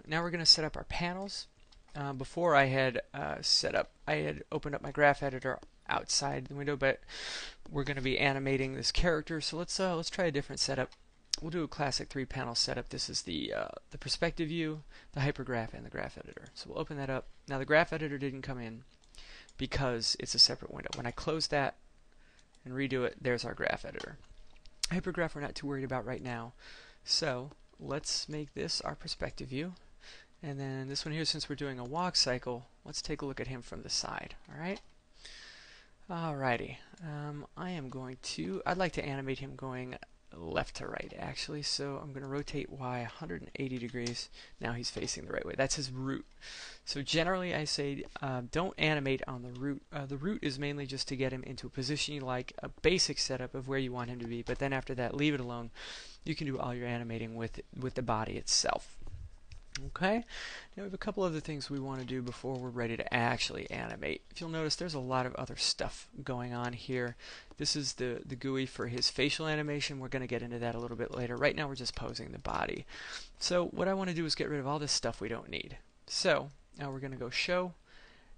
Now we're going to set up our panels. Before I had opened up my graph editor outside the window, but we're going to be animating this character, so let's try a different setup. We'll do a classic 3-panel setup. This is the perspective view, the hypergraph, and the graph editor. So we'll open that up. Now the graph editor didn't come in because it's a separate window. When I close that and redo it, there's our graph editor. Hypergraph we're not too worried about right now. So let's make this our perspective view. And then this one here, since we're doing a walk cycle, let's take a look at him from the side. Alright? Alrighty. I'd like to animate him going left to right, actually. So I'm going to rotate Y 180 degrees. Now he's facing the right way. That's his root. So generally I say don't animate on the root. The root is mainly just to get him into a position you like, a basic setup of where you want him to be. But then after that, leave it alone. You can do all your animating with the body itself. Okay, now we have a couple other things we want to do before we're ready to actually animate. If you'll notice, there's a lot of other stuff going on here. This is the GUI for his facial animation. We're going to get into that a little bit later. Right now we're just posing the body. So what I want to do is get rid of all this stuff we don't need. So now we're going to go Show,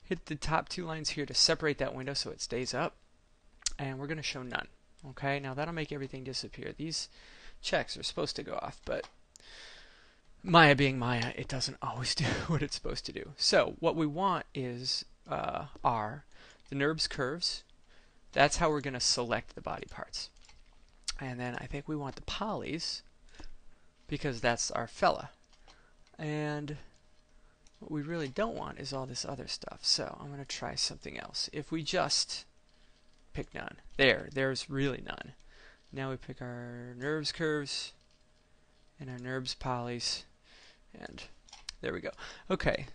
hit the top 2 lines here to separate that window so it stays up, and we're going to show None. Okay, now that'll make everything disappear. These checks are supposed to go off, but Maya being Maya, it doesn't always do what it's supposed to do. So what we want is are the NURBS curves. That's how we're going to select the body parts. And then I think we want the polys because that's our fella. And what we really don't want is all this other stuff. So I'm going to try something else. If we just pick None. There's really none. Now we pick our NURBS curves and our NURBS polys. And there we go. Okay.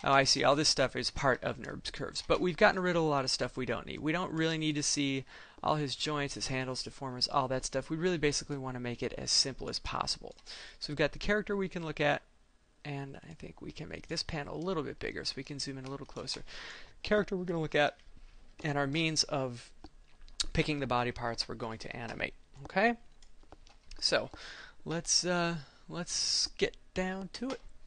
Oh, I see. All this stuff is part of NURBS curves. But we've gotten rid of a lot of stuff we don't need. We don't really need to see all his joints, his handles, deformers, all that stuff. We really basically want to make it as simple as possible. So we've got the character we can look at. And I think we can make this panel a little bit bigger so we can zoom in a little closer. Character we're going to look at, and our means of picking the body parts we're going to animate. Okay? So let's get down to it.